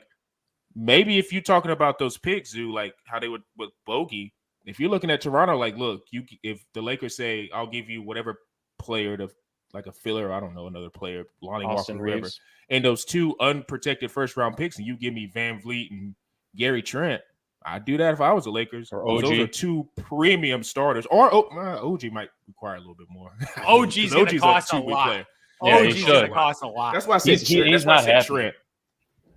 maybe if you're talking about those picks, Zoo, like how they would with Bogey, if you're looking at Toronto, like, look, if the Lakers say, I'll give you whatever player to, like a filler, I don't know, another player, Lonnie Walker, whoever, and those 2 unprotected first-round picks, and you give me VanVleet and Gary Trent, I'd do that if I was the Lakers. Or OG. Those are 2 premium starters. Or OG might require a little bit more. OG's going to cost a lot. OG's going to cost a lot. That's why I said Trent. He's not happy. Trent.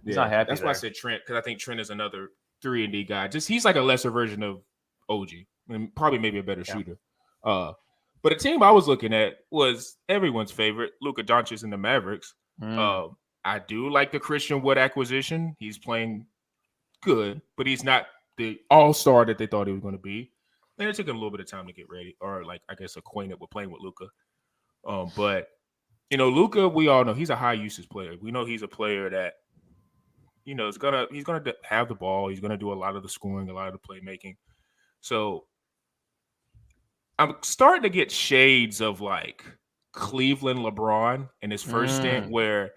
He's not happy. That's why I said Trent, because I think Trent is another 3-and-D guy. He's like a lesser version of OG, and probably maybe a better shooter. But a team I was looking at was everyone's favorite, Luka Doncic and the Mavericks. I do like the Christian Wood acquisition. He's playing good, but he's not the all-star that they thought he was going to be. And it took him a little bit of time to get ready, or like I guess acquainted with playing with Luka. But Luka, we all know he's a high usage player. We know he's a player that he's gonna have the ball. He's gonna do a lot of the scoring, a lot of the playmaking. So I'm starting to get shades of like Cleveland LeBron in his first stint, where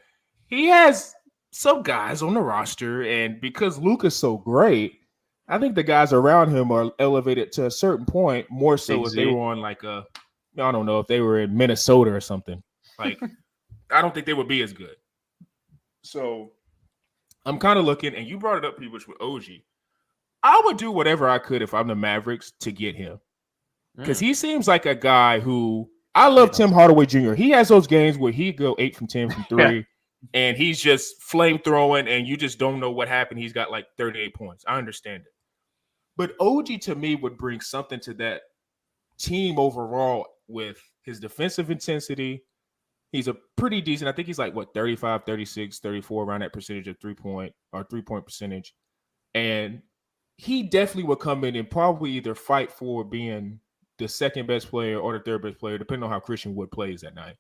he has some guys on the roster, and because Luka's so great, I think the guys around him are elevated to a certain point, more so if they were on like I don't know, if they were in Minnesota or something. Like, I don't think they would be as good. So I'm kind of looking, and you brought it up, Peebush, with OG. I would do whatever I could if I'm the Mavericks to get him. Because he seems like a guy who I love. Tim Hardaway Jr. He has those games where he go 8 from 10 from 3, and he's just flame throwing, and you just don't know what happened. He's got like 38 points. I understand it. But OG to me would bring something to that team overall with his defensive intensity. He's a pretty decent. I think he's like 35, 36, 34 around that percentage of 3-point percentage. And he definitely would come in and probably either fight for being the second best player or the third best player, depending on how Christian Wood plays that night.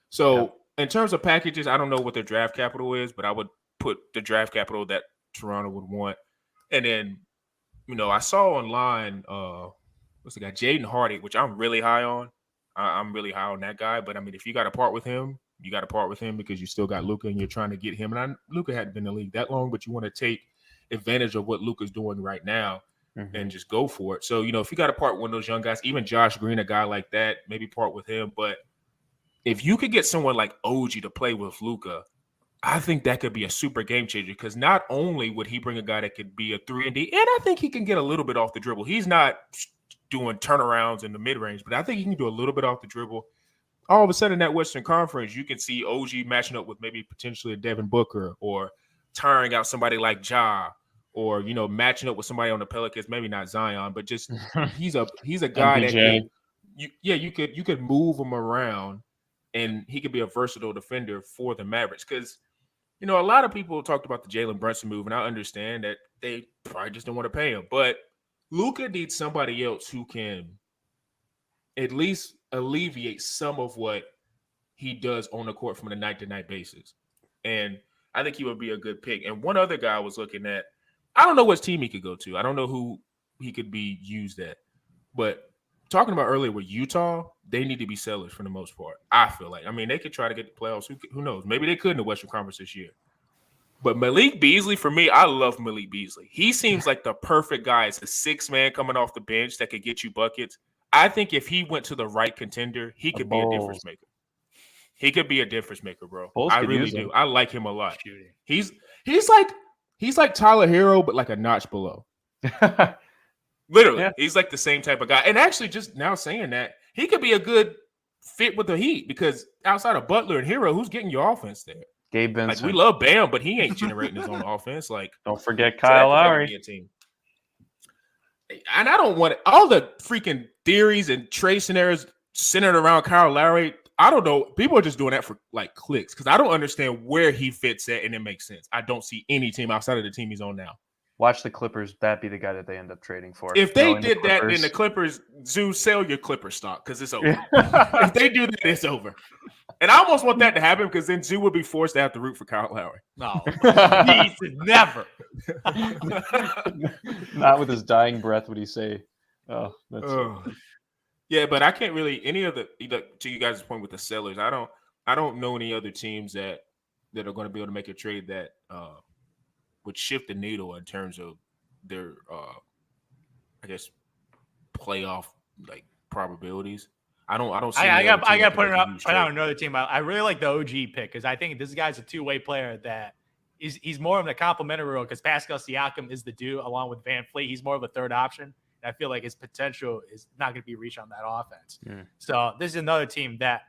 So in terms of packages, I don't know what their draft capital is, but I would put the draft capital that Toronto would want. And then, I saw online, what's the guy, Jaden Hardy, which I'm really high on. I'm really high on that guy. But, I mean, if you got to part with him, you got to part with him because you still got Luka and you're trying to get him. And Luka hadn't been in the league that long, but you want to take advantage of what Luka's doing right now and just go for it. So, if you got to part with one of those young guys, even Josh Green, a guy like that, maybe part with him. But if you could get someone like OG to play with Luka, I think that could be a super game changer because not only would he bring a guy that could be a 3-and-D, and I think he can get a little bit off the dribble. He's not doing turnarounds in the mid-range, but I think he can do a little bit off the dribble. All of a sudden, in that Western Conference, you can see OG matching up with maybe potentially a Devin Booker or tiring out somebody like Ja, or matching up with somebody on the Pelicans, maybe not Zion, but just he's a guy that you could move him around, and he could be a versatile defender for the Mavericks. Because a lot of people talked about the Jalen Brunson move, and I understand that they probably just don't want to pay him, but Luka needs somebody else who can at least alleviate some of what he does on the court from a night-to-night basis. And I think he would be a good pick. And one other guy I was looking at, I don't know what team he could go to. I don't know who he could be used at. But talking about earlier with Utah, they need to be sellers for the most part, I feel like. I mean, they could try to get the playoffs. Who knows? Maybe they could in the Western Conference this year. But Malik Beasley, for me, I love Malik Beasley. He seems like the perfect guy. It's a 6-man coming off the bench that could get you buckets. I think if he went to the right contender, he could be a difference maker. He could be a difference maker, bro. I really do. I like him a lot. He's like Tyler Hero, but like a notch below. Literally, he's like the same type of guy. And actually, just now saying that, he could be a good fit with the Heat because outside of Butler and Hero, who's getting your offense there? Gabe Vincent. Like, we love Bam, but he ain't generating his own offense. Like, don't forget Kyle Lowry. And I don't want all the freaking theories and trade scenarios centered around Kyle Lowry. I don't know. People are just doing that for like clicks because I don't understand where he fits at, and it makes sense. I don't see any team outside of the team he's on now. Watch the Clippers. That be the guy that they end up trading for. If they did that, then the Clippers, sell your Clipper stock because it's over. If they do that, it's over. And I almost want that to happen because then Zoo would be forced to have to root for Kyle Lowry. No, never. Not with his dying breath would he say, "Oh, that's." Yeah, but I can't really to you guys' point with the sellers. I don't know any other teams that are going to be able to make a trade that would shift the needle in terms of their I guess playoff like probabilities. I don't see. I got to put out another team. I really like the OG pick because I think this guy's a two-way player that he's more of a complementary role because Pascal Siakam is the dude along with Van Fleet. He's more of a third option. I feel like his potential is not going to be reached on that offense. So this is another team that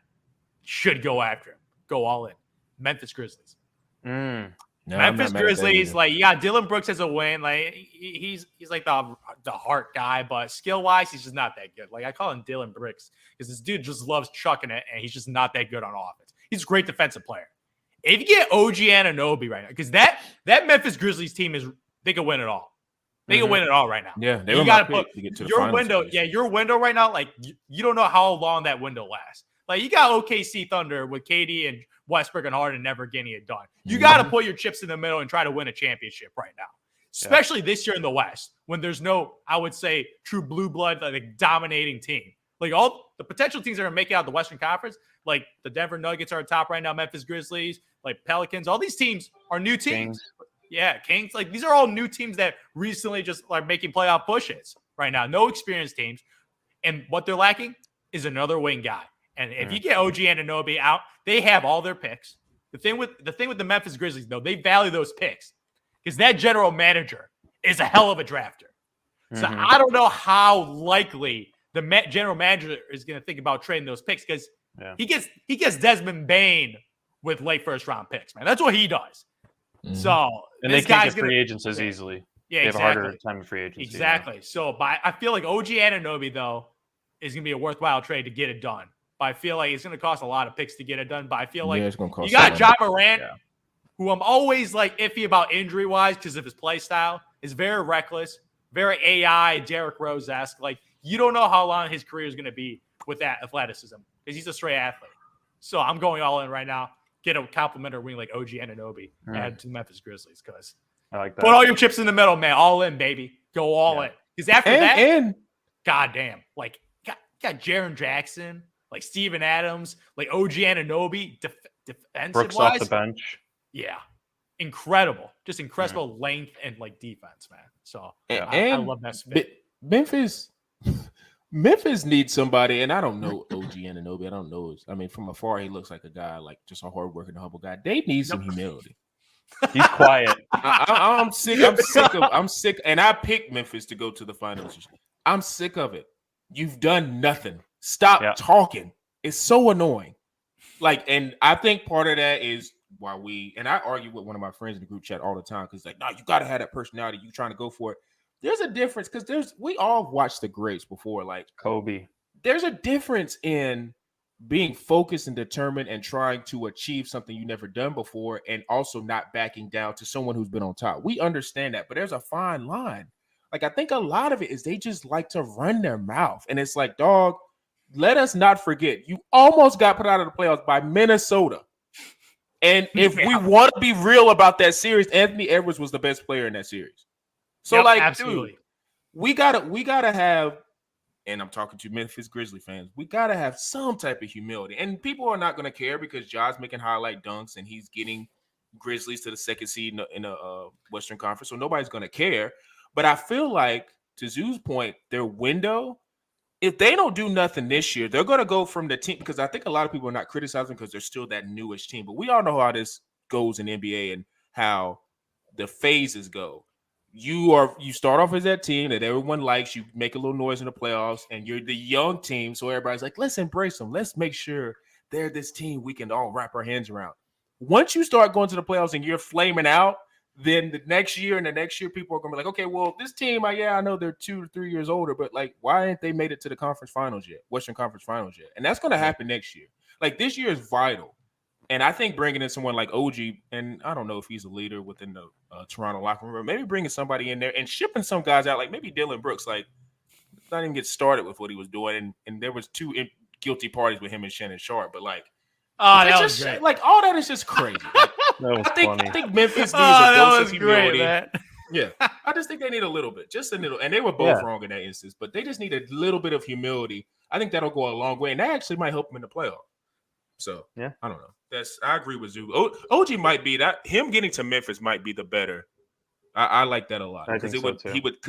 should go after him, go all in. Memphis Grizzlies. No, Memphis Grizzlies, like you got Dylan Brooks as a win. Like he's like the heart guy, but skill wise, he's just not that good. Like I call him Dylan Brooks because this dude just loves chucking it, and he's just not that good on offense. He's a great defensive player. If you get OG Anunoby right now, because that Memphis Grizzlies team they could win it all. They can win it all right now. Yeah, they you were got my pick to get to the your finals. window. Yeah, your window right now. Like you don't know how long that window lasts. Like you got OKC Thunder with KD and Westbrook and Harden never getting it done. You got to put your chips in the middle and try to win a championship right now, especially this year in the West when there's no, I would say, true blue blood like dominating team. Like all the potential teams that are making out the Western Conference, like the Denver Nuggets are on top right now, Memphis Grizzlies, like Pelicans. All these teams are new teams. Kings. Yeah, Kings. Like these are all new teams that recently just are making playoff pushes right now. No experienced teams, and what they're lacking is another wing guy. And if you get OG Anunoby out, they have all their picks. The thing with the Memphis Grizzlies, though, they value those picks because that general manager is a hell of a drafter. So I don't know how likely the general manager is going to think about trading those picks because he gets Desmond Bain with late first round picks, man. That's what he does. So and they can't get free agents as easily. Yeah, they have exactly. a harder time in free agency. Exactly. Yeah. So, but I feel like OG Anunoby though is going to be a worthwhile trade to get it done. But I feel like it's going to cost a lot of picks to get it done. But I feel like it's gonna cost you got Ja Morant, who I'm always like iffy about injury wise because of his play style. Is very reckless, very AI, Derrick Rose-esque. Like you don't know how long his career is going to be with that athleticism because he's a straight athlete. So I'm going all in right now. Get a complimentary wing like OG Anunoby add to the Memphis Grizzlies because I like that. Put all your chips in the middle, man. All in, baby. Go all in. Because after that, goddamn, like got Jaren Jackson, like Steven Adams, like OG Anunoby, defensive Brooks wise, off the bench. Yeah, incredible, just incredible length and like defense, man. So I love that fit. Memphis needs somebody, and I don't know OG Anunoby. I don't know. I mean, from afar, he looks like a guy, like just a hardworking, humble guy. They need some humility. He's quiet. I'm sick. I'm sick. And I picked Memphis to go to the finals. I'm sick of it. You've done nothing. Stop talking. It's so annoying. Like, and I think part of that is why and I argue with one of my friends in the group chat all the time because like, no, you got to have that personality. You trying to go for it. There's a difference because we all watched the greats before, like Kobe. There's a difference in being focused and determined and trying to achieve something you never done before and also not backing down to someone who's been on top. We understand that, but there's a fine line. Like, I think a lot of it is they just like to run their mouth. And it's like, dog, let us not forget, you almost got put out of the playoffs by Minnesota. And if we want to be real about that series, Anthony Edwards was the best player in that series. So, absolutely. Dude, we gotta have, and I'm talking to Memphis Grizzly fans, we gotta have some type of humility. And people are not gonna care because Ja's making highlight dunks and he's getting Grizzlies to the second seed in the Western Conference, so nobody's gonna care. But I feel like, to Zoo's point, their window, if they don't do nothing this year, they're gonna go from the team, because I think a lot of people are not criticizing because they're still that newish team. But we all know how this goes in NBA and how the phases go. You start off as that team that everyone likes, you make a little noise in the playoffs, and you're the young team, so everybody's like, let's embrace them. Let's make sure they're this team we can all wrap our hands around. Once you start going to the playoffs and you're flaming out, then the next year people are going to be like, okay, well, this team, I know they're 2 to 3 years older, but like, why ain't they made it to the conference finals yet, Western Conference finals yet? And that's going to happen next year. Like, this year is vital. And I think bringing in someone like OG, and I don't know if he's a leader within the Toronto locker room, maybe bringing somebody in there and shipping some guys out, like maybe Dylan Brooks, like, not even get started with what he was doing. And there was 2 guilty parties with him and Shannon Sharp, but like, that was great. Like, all that is just crazy. Like, I think Memphis needs a dose of humility. Yeah, I just think they need a little bit, just a little. And they were both wrong in that instance, but they just need a little bit of humility. I think that'll go a long way, and that actually might help them in the playoff. So yeah, I don't know. I agree with Zoo. OG might be that. Him getting to Memphis might be the better. I like that a lot because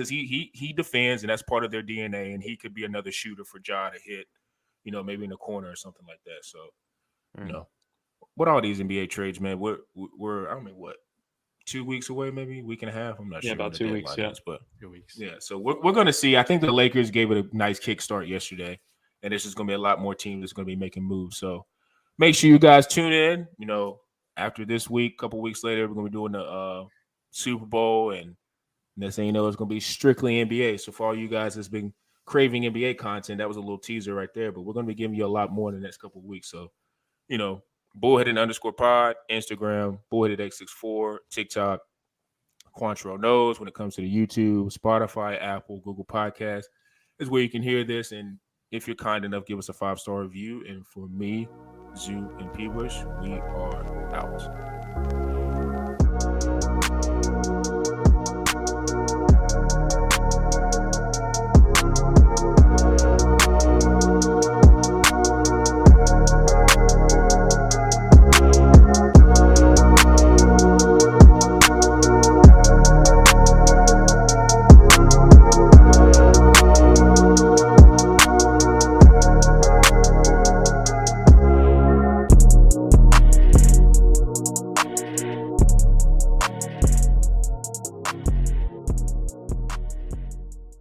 he defends, and that's part of their DNA, and he could be another shooter for Ja to hit, maybe in the corner or something like that. So, what are these NBA trades, man? We're 2 weeks away, maybe week and a half. I'm not sure. About 2 weeks. Yeah, but 2 weeks. Yeah, so we're going to see. I think the Lakers gave it a nice kickstart yesterday, and there's just going to be a lot more teams that's going to be making moves. So make sure you guys tune in. After this week, a couple weeks later, we're going to be doing the Super Bowl, and next thing you know, it's going to be strictly NBA. So for all you guys that's been craving NBA content, that was a little teaser right there, but we're going to be giving you a lot more in the next couple of weeks. So, Bullheaded _pod, Instagram, Bullheaded864, TikTok, Quantrill knows when it comes to the YouTube, Spotify, Apple, Google Podcasts is where you can hear this. And if you're kind enough, give us a 5-star review. And for me, Zoo, and P-Bush, we are out.